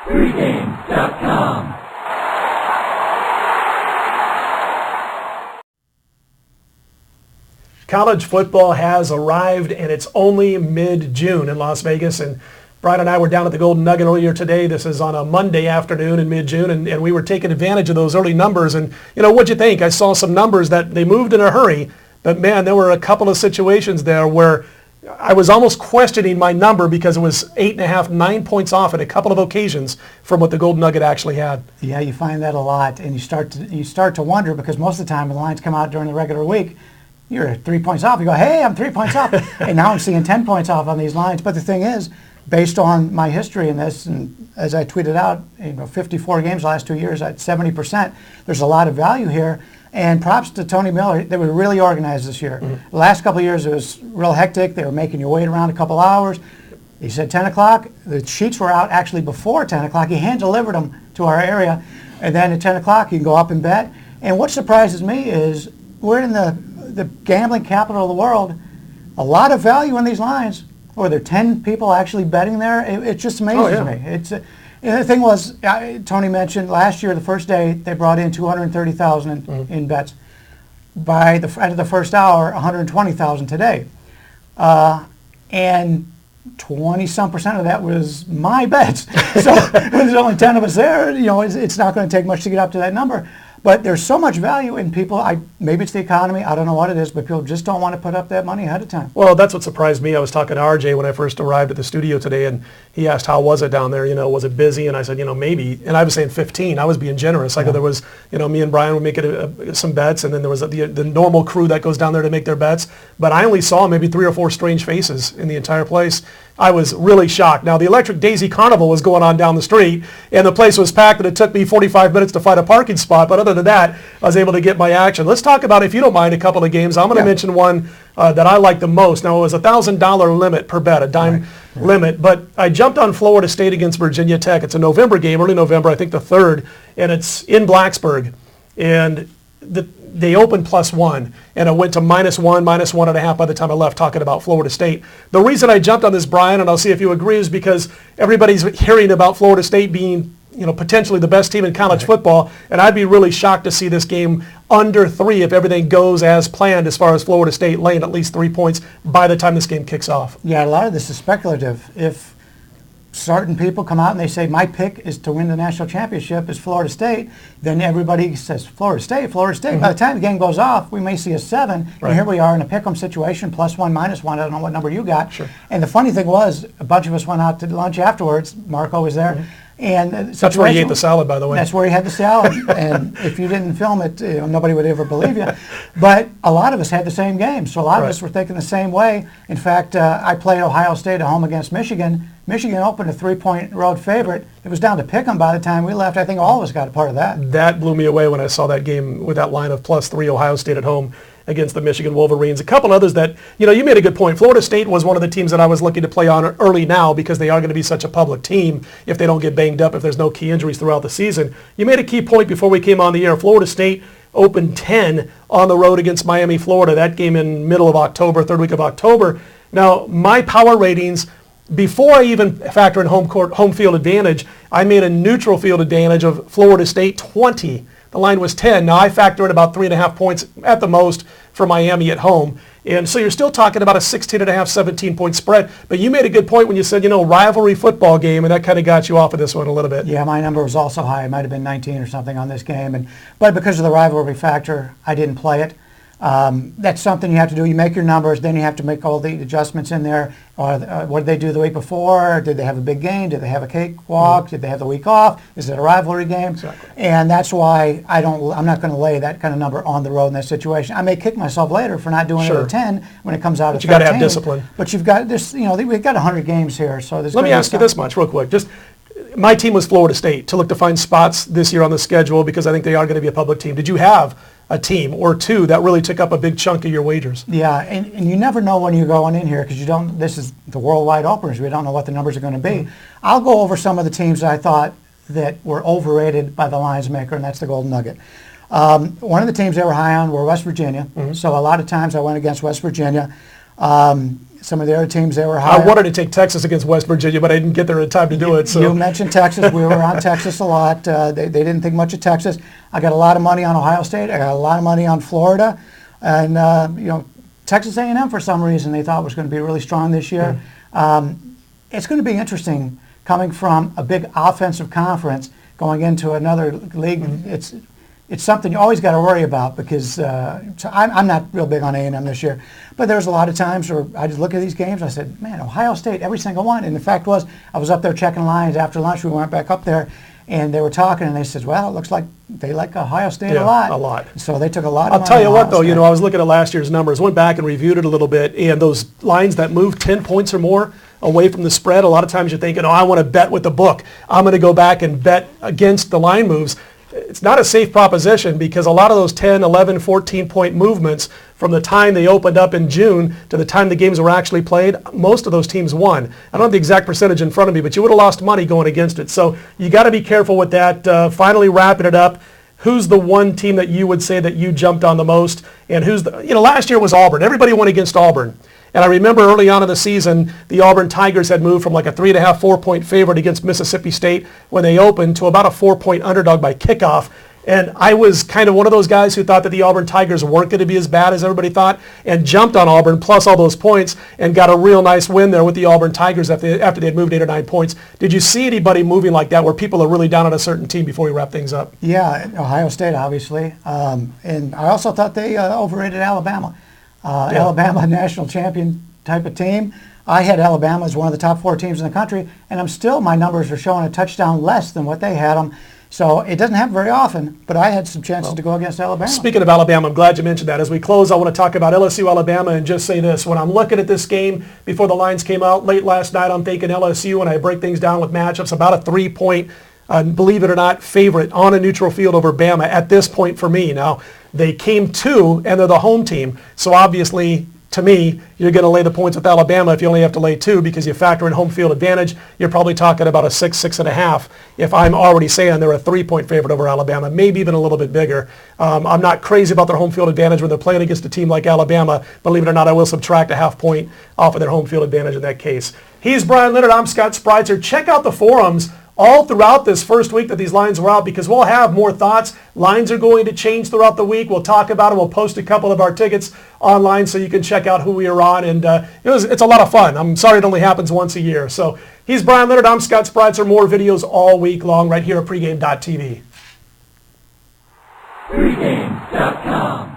Pregame.com. College football has arrived, and it's only mid-June in Las Vegas. And Bryan and I were down at the Golden Nugget earlier today. This is on a Monday afternoon in mid-June, and we were taking advantage of those early numbers. And, what'd you think? I saw some numbers that they moved in a hurry, but, man, there were a couple of situations there where I was almost questioning my number because it was 8.5, 9 points off at a couple of occasions from what the Golden Nugget actually had. Yeah, you find that a lot, and you start to wonder, because most of the time when the lines come out during the regular week, you're 3 points off. You go, hey, I'm 3 points off. And now I'm seeing 10 points off on these lines. But the thing is, based on my history in this, and as I tweeted out, 54 games the last 2 years at 70%, there's a lot of value here. And props to Tony Miller. They were really organized this year. Mm-hmm. The last couple of years, it was real hectic. They were making you wait around a couple hours. He said 10 o'clock. The sheets were out actually before 10 o'clock. He hand-delivered them to our area. And then at 10 o'clock, you can go up and bet. And what surprises me is we're in the gambling capital of the world. A lot of value in these lines. Were there 10 people actually betting there? It just amazes me. The thing was, Tony mentioned last year, the first day, they brought in 230,000 in bets. By the end of the first hour, 120,000 today. And 20-some% of that was my bets. So when there's only 10 of us there, it's not going to take much to get up to that number. But there's so much value in people. Maybe it's the economy. I don't know what it is, but people just don't want to put up that money ahead of time. Well, that's what surprised me. I was talking to RJ when I first arrived at the studio today, and he asked, how was it down there? Was it busy? And I said, maybe. And I was saying 15. I was being generous. Like there was, me and Bryan would make it some bets, and then there was the normal crew that goes down there to make their bets. But I only saw maybe 3 or 4 strange faces in the entire place. I was really shocked. Now, the Electric Daisy Carnival was going on down the street, and the place was packed, and it took me 45 minutes to find a parking spot. But other than that, I was able to get my action. Let's talk about, if you don't mind, a couple of games. I'm going to mention one that I like the most. Now, it was a $1,000 limit per bet, a dime limit. But I jumped on Florida State against Virginia Tech. It's a November game, early November, I think the 3rd, and it's in Blacksburg. And they opened +1, and it went to -1, -1.5 by the time I left, talking about Florida State. The reason I jumped on this, Bryan, and I'll see if you agree, is because everybody's hearing about Florida State being potentially the best team in college football, and I'd be really shocked to see this game under 3 if everything goes as planned as far as Florida State laying at least 3 points by the time this game kicks off. Yeah, a lot of this is speculative. If certain people come out and they say, my pick is to win the national championship is Florida State, then everybody says, Florida State, Florida State. By the time the game goes off, we may see a 7, and here we are in a pick 'em situation, +1, -1. I don't know what number you got. Sure. And the funny thing was, a bunch of us went out to lunch afterwards. Marco was there. And that's where he ate the salad, by the way. That's where he had the salad. And if you didn't film it, nobody would ever believe you. But a lot of us had the same game. So a lot of us were thinking the same way. In fact, I played Ohio State at home against Michigan. Michigan opened a 3-point road favorite. It was down to pick 'em by the time we left. I think all of us got a part of that. That blew me away when I saw that game with that line of +3 Ohio State at home against the Michigan Wolverines. A couple others that, you made a good point. Florida State was one of the teams that I was looking to play on early now because they are going to be such a public team if they don't get banged up, if there's no key injuries throughout the season. You made a key point before we came on the air. Florida State opened 10 on the road against Miami, Florida. That game in middle of October, 3rd week of October. Now, my power ratings, before I even factor in home field advantage, I made a neutral field advantage of Florida State 20. The line was 10. Now I factor in about 3.5 points at the most for Miami at home. And so you're still talking about a 16.5, 17-point spread. But you made a good point when you said, rivalry football game, and that kind of got you off of this one a little bit. Yeah, my number was also high. It might have been 19 or something on this game. But because of the rivalry factor, I didn't play it. That's something you have to do. You make your numbers, then you have to make all the adjustments in there. What did they do the week before? Did they have a big game? Did they have a cakewalk? Did they have the week off? Is it a rivalry game? Exactly. And that's why I'm not going to lay that kind of number on the road in that situation. I may kick myself later for not doing it at 10 when it comes out at 13. But you got to have discipline. But you've got this. We've got 100 games here, so there's. Let me ask you this much, real quick. Just my team was Florida State to look to find spots this year on the schedule because I think they are going to be a public team. Did you have a team or two that really took up a big chunk of your wagers? Yeah, and you never know when you're going in here because this is the worldwide openers. We don't know what the numbers are going to be. Mm-hmm. I'll go over some of the teams that I thought that were overrated by the lines maker, and that's the Golden Nugget. One of the teams they were high on were West Virginia. Mm-hmm. So a lot of times I went against West Virginia. Some of the other teams, they were high. I wanted to take Texas against West Virginia, but I didn't get there in time to do it. So you mentioned Texas. We were on Texas a lot. They didn't think much of Texas. I got a lot of money on Ohio State. I got a lot of money on Florida, and Texas A&M for some reason they thought was going to be really strong this year. It's going to be interesting coming from a big offensive conference going into another league. It's something you always got to worry about because I'm not real big on A&M this year, but there's a lot of times where I just look at these games and I said, man, Ohio State, every single one. And the fact was, I was up there checking lines after lunch. We went back up there, and they were talking, and they said, well, it looks like they like Ohio State a lot. A lot. So they took a lot of money. I'll tell you what, though, I was looking at last year's numbers, went back and reviewed it a little bit, and those lines that moved 10 points or more away from the spread, a lot of times you're thinking, I want to bet with the book. I'm going to go back and bet against the line moves. It's not a safe proposition because a lot of those 10, 11, 14-point movements from the time they opened up in June to the time the games were actually played, most of those teams won. I don't have the exact percentage in front of me, but you would have lost money going against it. So you got to be careful with that. Finally wrapping it up, who's the one team that you would say that you jumped on the most? And who's the, last year was Auburn. Everybody went against Auburn. And I remember early on in the season, the Auburn Tigers had moved from like a 3.5, 4-point favorite against Mississippi State when they opened to about a 4-point underdog by kickoff. And I was kind of one of those guys who thought that the Auburn Tigers weren't going to be as bad as everybody thought and jumped on Auburn plus all those points and got a real nice win there with the Auburn Tigers after they had moved 8 or 9 points. Did you see anybody moving like that where people are really down on a certain team before we wrap things up? Yeah, Ohio State, obviously. And I also thought they overrated Alabama. Alabama, national champion type of team. I had Alabama as one of the top 4 teams in the country, and my numbers are showing a touchdown less than what they had them. So it doesn't happen very often, but I had some chances to go against Alabama. Speaking of Alabama, I'm glad you mentioned that. As we close, I want to talk about LSU, Alabama, and just say this. When I'm looking at this game before the lines came out late last night, I'm thinking LSU, and I break things down with matchups, about a 3-point, believe it or not, favorite on a neutral field over Bama at this point for me. Now, they came 2, and they're the home team, so obviously, to me, you're going to lay the points with Alabama if you only have to lay 2 because you factor in home field advantage. You're probably talking about a 6, 6.5 if I'm already saying they're a 3-point favorite over Alabama, maybe even a little bit bigger. I'm not crazy about their home field advantage when they're playing against a team like Alabama. Believe it or not, I will subtract a half point off of their home field advantage in that case. He's Bryan Leonard. I'm Scott Spreitzer. Check out the forums all throughout this first week that these lines were out because we'll have more thoughts. Lines are going to change throughout the week. We'll talk about it. We'll post a couple of our tickets online so you can check out who we are on. And it's a lot of fun. I'm sorry it only happens once a year. So he's Bryan Leonard. I'm Scott Spreitzer. More videos all week long right here at pregame.tv. Pregame.com